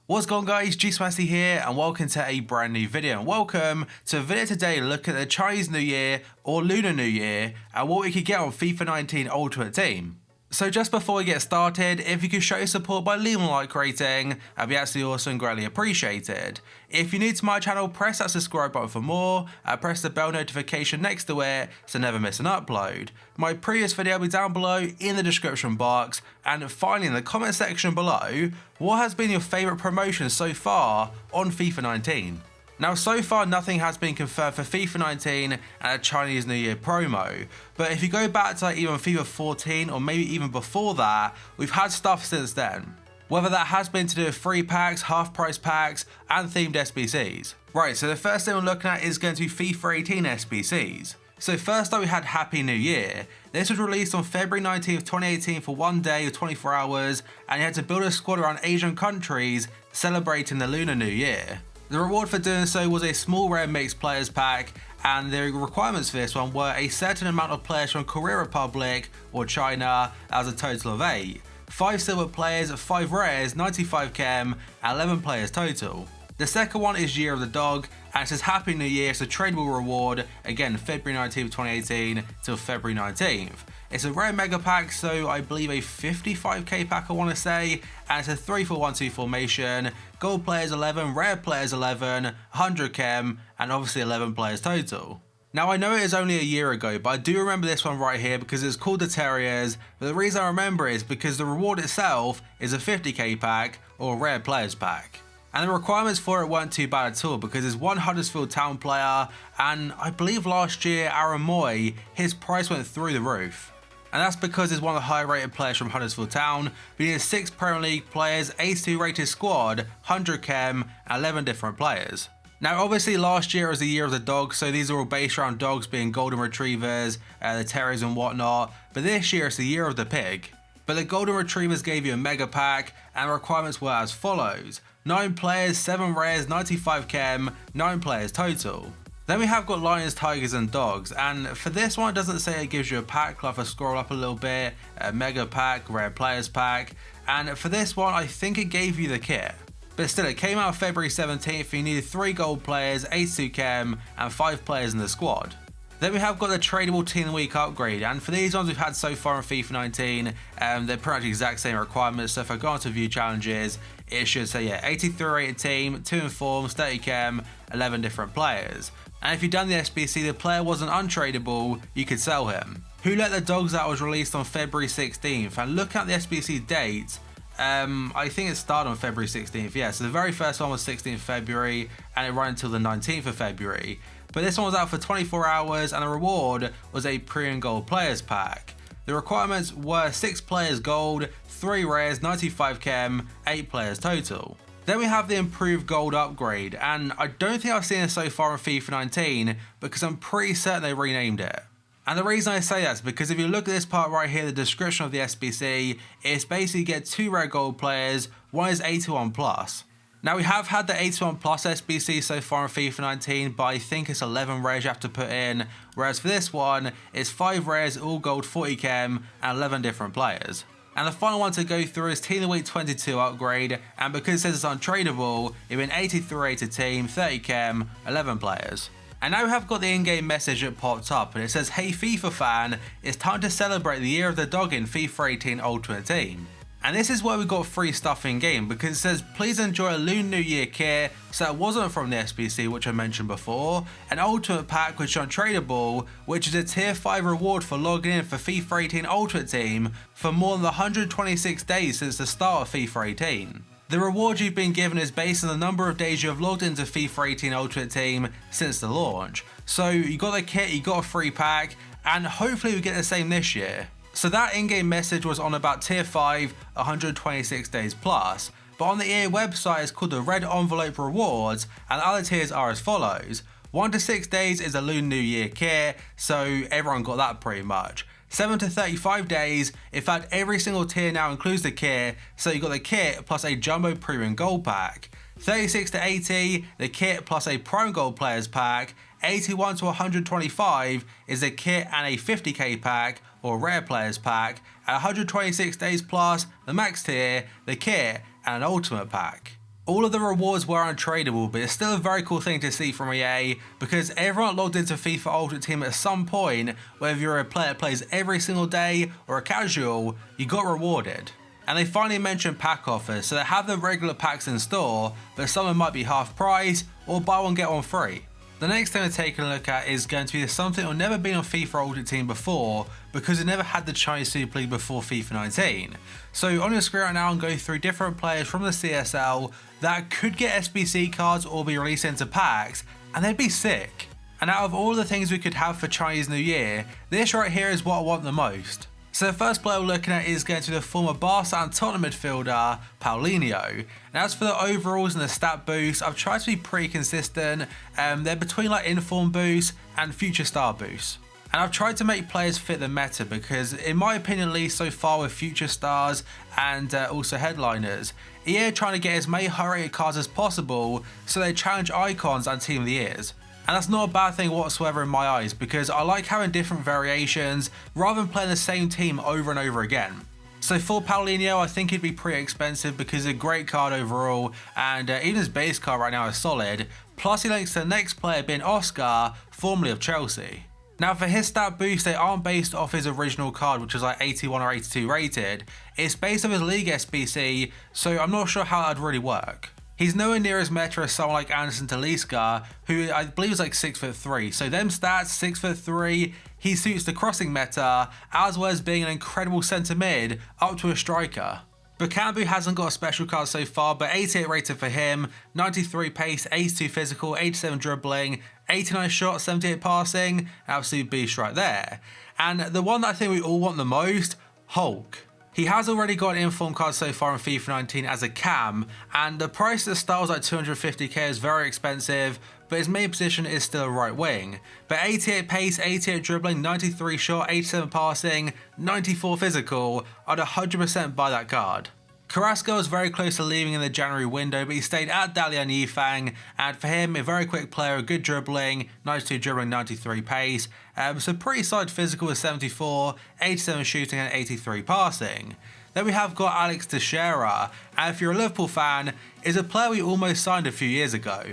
What's going on guys, Sbc'S here and welcome to a brand new video, and welcome to a video today looking at the Chinese New Year or Lunar New Year and what we could get on FIFA 19 Ultimate Team. So just before we get started, if you could show your support by leaving a like rating, that'd be absolutely awesome and greatly appreciated. If you're new to my channel, press that subscribe button for more, and press the bell notification next to it so never miss an upload. My previous video will be down below in the description box, and finally in the comment section below, what has been your favourite promotion so far on FIFA 19? Now so far nothing has been confirmed for FIFA 19 and a Chinese New Year promo, but if you go back to even FIFA 14 or maybe even before that, we've had stuff since then. Whether that has been to do with free packs, half price packs and themed Sbc'S. Right, so the first thing we're looking at is going to be FIFA 18 Sbc'S. So first up we had Happy New Year. This was released on February 19th, 2018 for one day of 24 hours, and you had to build a squad around Asian countries celebrating the Lunar New Year. The reward for doing so was a small rare mixed players pack, and the requirements for this one were a certain amount of players from Korea Republic or China as a total of 8, 5 silver players, 5 rares, 95 chem, and 11 players total. The second one is Year of the Dog, and it says Happy New Year, it's a tradable reward, again February 19th, 2018 till February 19th. It's a rare mega pack, so I believe a 55k pack I want to say, and it's a 3-4-1-2 formation, gold players 11, rare players 11, 100 chem, and obviously 11 players total. Now I know it is only a year ago, but I do remember this one right here because it's called the Teixeiras, but the reason I remember it is because the reward itself is a 50k pack or a rare players pack. And the requirements for it weren't too bad at all because it's one Huddersfield Town player, and I believe last year Aaron Moy, his price went through the roof. And that's because he's one of the high rated players from Huddersfield Town, being a 6 Premier League players, A2 rated squad, 100 chem, and 11 different players. Now obviously last year was the year of the dog, so these are all based around dogs being golden retrievers, the terriers and whatnot, but this year it's the year of the pig. But the golden retrievers gave you a mega pack, and the requirements were as follows: 9 players, 7 rares, 95 chem, 9 players total. Then we have got lions, tigers and dogs, and for this one it doesn't say it gives you a pack. Like if I scroll up a little bit, a mega pack, rare players pack, and for this one I think it gave you the kit. But still, it came out February 17th, you needed 3 gold players, 82 chem and 5 players in the squad. Then we have got the tradable Team of the Week upgrade, and for these ones we've had so far in FIFA 19, they're pretty much the exact same requirements. So if I go on to view challenges, it should say 83 rated team, 2 informs, 30 chem, 11 different players. And if you've done the Sbc, the player wasn't untradeable, you could sell him. Who Let the Dogs Out was released on February 16th, and look at the Sbc date, I think it started on February 16th, yeah, so the very first one was 16th February, and it ran until the 19th of February. But this one was out for 24 hours, and the reward was a premium gold players pack. The requirements were 6 players gold, 3 rares, 95 chem, 8 players total. Then we have the improved gold upgrade, and I don't think I've seen it so far in FIFA 19 because I'm pretty certain they renamed it. And the reason I say that is because if you look at this part right here, the description of the Sbc, it's basically you get 2 rare gold players, one is 81 plus. Now we have had the 81 plus Sbc so far in FIFA 19, but I think it's 11 rares you have to put in, whereas for this one, it's 5 rares, all gold, 40 chem, and 11 different players. And the final one to go through is Team of the Week 22 upgrade, and because it says it's untradeable, you've been 83 rated team, 30 chem, 11 players. And now we have got the in-game message that popped up, and it says, "Hey FIFA fan, it's time to celebrate the year of the dog in FIFA 18 Ultimate Team." And this is where we got free stuff in game, because it says please enjoy a Lunar New Year kit, so it wasn't from the Sbc which I mentioned before, an ultimate pack which is untradeable, which is a tier 5 reward for logging in for FIFA 18 Ultimate Team for more than 126 days since the start of FIFA 18. The reward you've been given is based on the number of days you have logged into FIFA 18 Ultimate Team since the launch. So you got the kit, you got a free pack, and hopefully we get the same this year. So that in-game message was on about tier 5, 126 days plus, but on the EA website it's called the Red Envelope Rewards, and the other tiers are as follows. 1 to 6 days is a Lunar New Year kit, so everyone got that pretty much. 7 to 35 days, in fact every single tier now includes the kit, so you got the kit plus a Jumbo Premium Gold Pack. 36 to 80, the kit plus a Prime Gold Players Pack. 81 to 125 is a kit and a 50k pack or rare players pack. At 126 days plus, the max tier, the kit and an ultimate pack. All of the rewards were untradeable, but it's still a very cool thing to see from EA because everyone logged into FIFA Ultimate Team at some point, whether you're a player that plays every single day or a casual, you got rewarded. And they finally mentioned pack offers, so they have the regular packs in store, but some of them might be half price or buy one get one free. The next thing we're taking a look at is going to be something that's never been on FIFA Ultimate Team before because it never had the Chinese Super League before FIFA 19. So on your screen right now I'm going through different players from the CSL that could get SBC cards or be released into packs, and they'd be sick. And out of all the things we could have for Chinese New Year, this right here is what I want the most. So the first player we're looking at is going to be the former Barca and Tottenham midfielder, Paulinho. And as for the overalls and the stat boosts, I've tried to be pretty consistent. They're between like inform boosts and future star boosts. And I've tried to make players fit the meta because in my opinion at least so far with future stars and also headliners, EA are trying to get as many high rated cards as possible so they challenge icons and team of the years. And that's not a bad thing whatsoever in my eyes because I like having different variations rather than playing the same team over and over again. So for Paulinho, I think it'd be pretty expensive because it's a great card overall, and even his base card right now is solid. Plus he links to the next player being Oscar, formerly of Chelsea. Now for his stat boost, they aren't based off his original card, which is like 81 or 82 rated. It's based off his league SBC, so I'm not sure how that'd really work. He's nowhere near as meta as someone like Anderson Talisca, who I believe is like 6'3". So them stats, 6'3", he suits the crossing meta, as well as being an incredible centre mid up to a striker. Bakambu hasn't got a special card so far, but 88 rated for him, 93 pace, 82 physical, 87 dribbling, 89 shot, 78 passing, absolute beast right there. And the one that I think we all want the most, Hulk. He has already got an inform card so far in FIFA 19 as a cam, and the price of the style is like 250k, is very expensive, but his main position is still a right wing. But 88 pace, 88 dribbling, 93 shot, 87 passing, 94 physical, I'd 100% buy that card. Carrasco was very close to leaving in the January window, but he stayed at Dalian Yifang, and for him, a very quick player, good dribbling, 92 dribbling, 93 pace, so pretty solid physical with 74, 87 shooting and 83 passing. Then we have got Alex Teixeira, and if you're a Liverpool fan, is a player we almost signed a few years ago.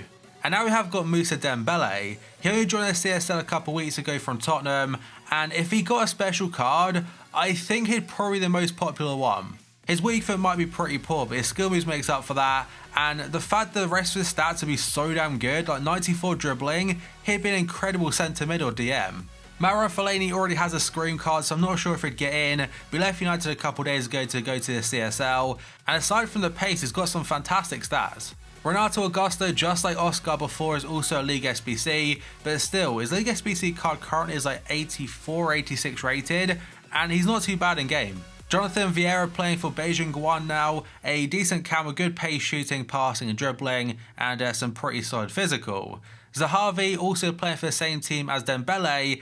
And now we have got Moussa Dembele. He only joined the CSL a couple weeks ago from Tottenham, and if he got a special card, I think he'd probably be the most popular one. His weak foot might be pretty poor, but his skill moves makes up for that, and the fact that the rest of his stats would be so damn good, like 94 dribbling, he'd be an incredible centre mid or DM. Mauro Fellaini already has a scream card, so I'm not sure if he'd get in. We left United a couple days ago to go to the CSL, and aside from the pace, he's got some fantastic stats. Renato Augusto, just like Oscar before, is also a League SBC, but still, his League SBC card currently is like 84, 86 rated, and he's not too bad in game. Jonathan Vieira playing for Beijing Guan now, a decent cam with good pace, shooting, passing and dribbling, and some pretty solid physical. Zahavi also playing for the same team as Dembele,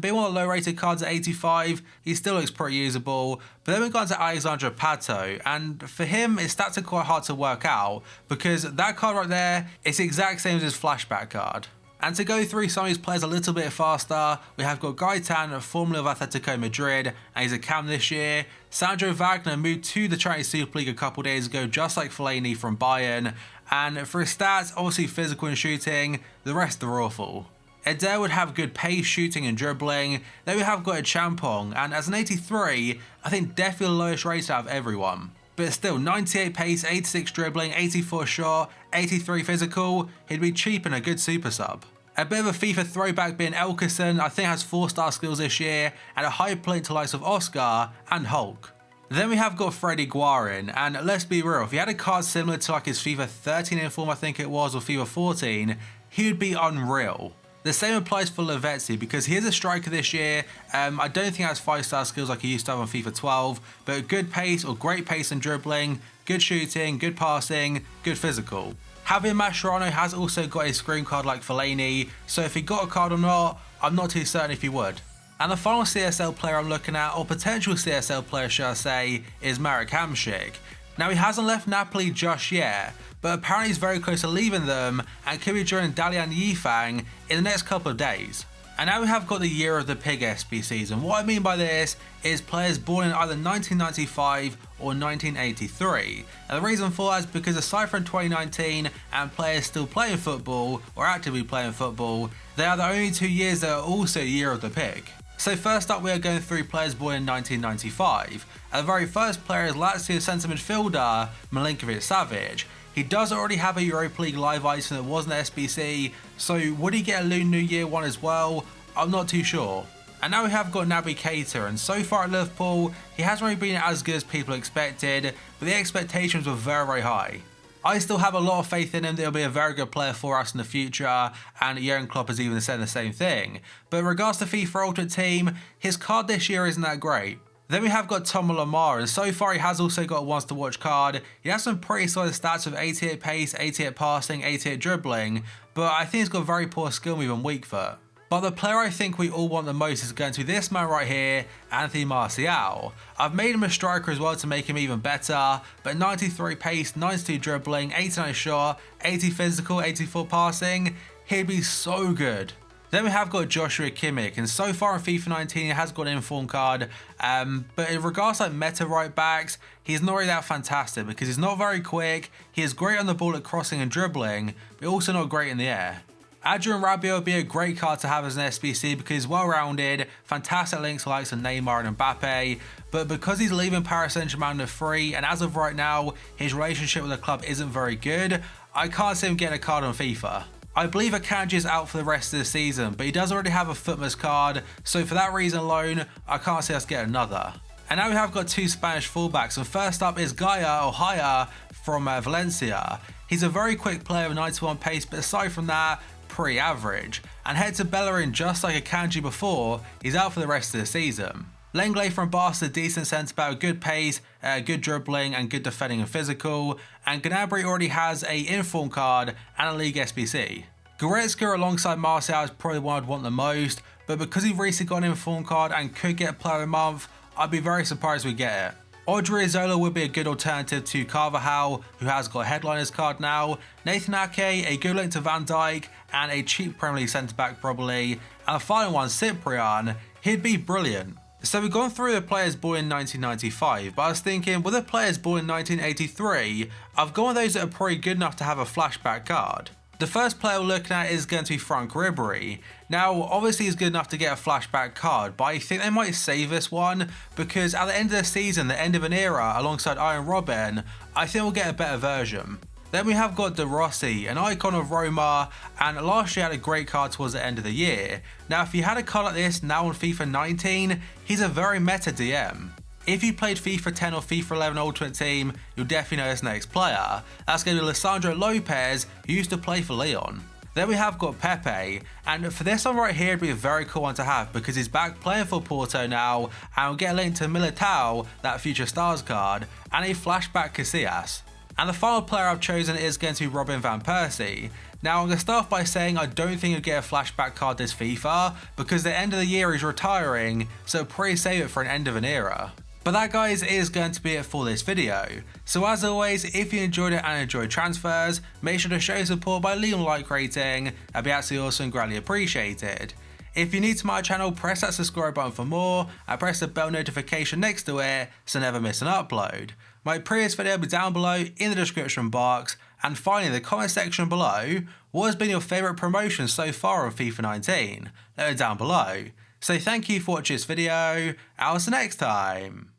being one of the low rated cards at 85, he still looks pretty usable. But then we've gone to Alexandre Pato, and for him his stats are quite hard to work out because that card right there is the exact same as his flashback card. And to go through some of these players a little bit faster, we have got Gaetan, formerly of Atletico Madrid, and he's a cam this year. Sandro Wagner moved to the Chinese Super League a couple days ago, just like Fellaini from Bayern. And for his stats, obviously physical and shooting, the rest are awful. Eder would have good pace, shooting and dribbling. Then we have got a Champong, and as an 83, I think definitely the lowest rated out of everyone. But still, 98 pace, 86 dribbling, 84 shot, 83 physical, he'd be cheap and a good super sub. A bit of a FIFA throwback being Elkerson, I think has 4-star skills this year, and a high plate to likes of Oscar and Hulk. Then we have got Freddy Guarin, and let's be real, if he had a card similar to like his FIFA 13 inform I think it was, or FIFA 14, he would be unreal. The same applies for Lavezzi because he is a striker this year. I don't think he has 5-star skills like he used to have on FIFA 12, but good pace or great pace and dribbling, good shooting, good passing, good physical. Javier Mascherano has also got a scream card like Fellaini, so if he got a card or not, I'm not too certain if he would. And the final CSL player I'm looking at, or potential CSL player should I say, is Marek Hamšík. Now he hasn't left Napoli just yet, but apparently he's very close to leaving them and could be joining Dalian Yifang in the next couple of days. And now we have got the Year of the Pig SBCs, and what I mean by this is players born in either 1995 or 1983. And the reason for that is because aside from 2019 and players still playing football or actively playing football, they are the only 2 years that are also Year of the Pig. So first up we are going through players born in 1995. And the very first player is Lazio centre midfielder Milinkovic-Savic. He does already have a Europa League live item that wasn't an SBC, so would he get a Lunar New Year one as well? I'm not too sure. And now we have got Naby Keita, and so far at Liverpool, he hasn't really been as good as people expected, but the expectations were very high. I still have a lot of faith in him that he'll be a very good player for us in the future, and Jurgen Klopp has even said the same thing. But in regards to FIFA Ultimate Team, his card this year isn't that great. Then we have got Tom Lamar, and so far he has also got a once to watch card. He has some pretty solid stats with 88 pace, 88 passing, 88 dribbling, but I think he's got very poor skill move and weak foot. But the player I think we all want the most is going to be this man right here, Anthony Martial. I've made him a striker as well to make him even better, but 93 pace, 92 dribbling, 89 shot, 80 physical, 84 passing, he'd be so good. Then we have got Joshua Kimmykak, and so far in FIFA 19 he has got an inform card, but in regards to like meta right backs, he's not really that fantastic because he's not very quick, he is great on the ball at crossing and dribbling, but also not great in the air. Adrian Rabiot would be a great card to have as an SBC because he's well-rounded, fantastic links to likes of Neymar and Mbappe, but because he's leaving Paris Saint-Germain free, and as of right now, his relationship with the club isn't very good, I can't see him getting a card on FIFA. I believe Akanji is out for the rest of the season, but he does already have a Footmas card, so for that reason alone, I can't see us get another. And now we have got two Spanish fullbacks, and first up is Gaia from Valencia. He's a very quick player with 91 pace, but aside from that, pretty average. And head to Bellerin, just like Akanji before, he's out for the rest of the season. Lenglet from Barca, decent centre back with good pace, good dribbling and good defending and physical, and Gnabry already has a inform card and a league SBC. Goretzka alongside Martial is probably one I'd want the most, but because he recently got an inform card and could get player of the month, I'd be very surprised we get it. Odriozola would be a good alternative to Carvajal, who has got a headliner's card now, Nathan Ake, a good link to Van Dijk, and a cheap Premier League centre back probably, and the final one, Cyprian, he'd be brilliant. So we've gone through the players born in 1995, but I was thinking, with the players born in 1983, I've gone with those that are probably good enough to have a flashback card. The first player we're looking at is going to be Franck Ribéry. Now, obviously he's good enough to get a flashback card, but I think they might save this one, because at the end of the season, the end of an era, alongside Iron Robin, I think we'll get a better version. Then we have got De Rossi, an icon of Roma, and last year had a great card towards the end of the year. Now if you had a card like this now on FIFA 19, he's a very meta DM. If you played FIFA 10 or FIFA 11 Ultimate Team, you'll definitely know this next player. That's going to be Lisandro Lopez, who used to play for Lyon. Then we have got Pepe, and for this one right here it'd be a very cool one to have because he's back playing for Porto now, and we'll get a link to Militao, that Future Stars card, and a flashback Casillas. And the final player I've chosen is going to be Robin van Persie. Now I'm going to start off by saying I don't think he'll get a flashback card this FIFA, because at the end of the year he's retiring, so probably save it for an end of an era. But that guys is going to be it for this video. So as always, if you enjoyed it and enjoyed transfers, make sure to show support by leaving a like rating, that'd be absolutely awesome and greatly appreciated. If you're new to my channel, press that subscribe button for more, and press the bell notification next to it so never miss an upload. My previous video will be down below in the description box, and finally in the comment section below, what has been your favourite promotion so far on FIFA 19? Let it down below. So thank you for watching this video, I'll see you next time.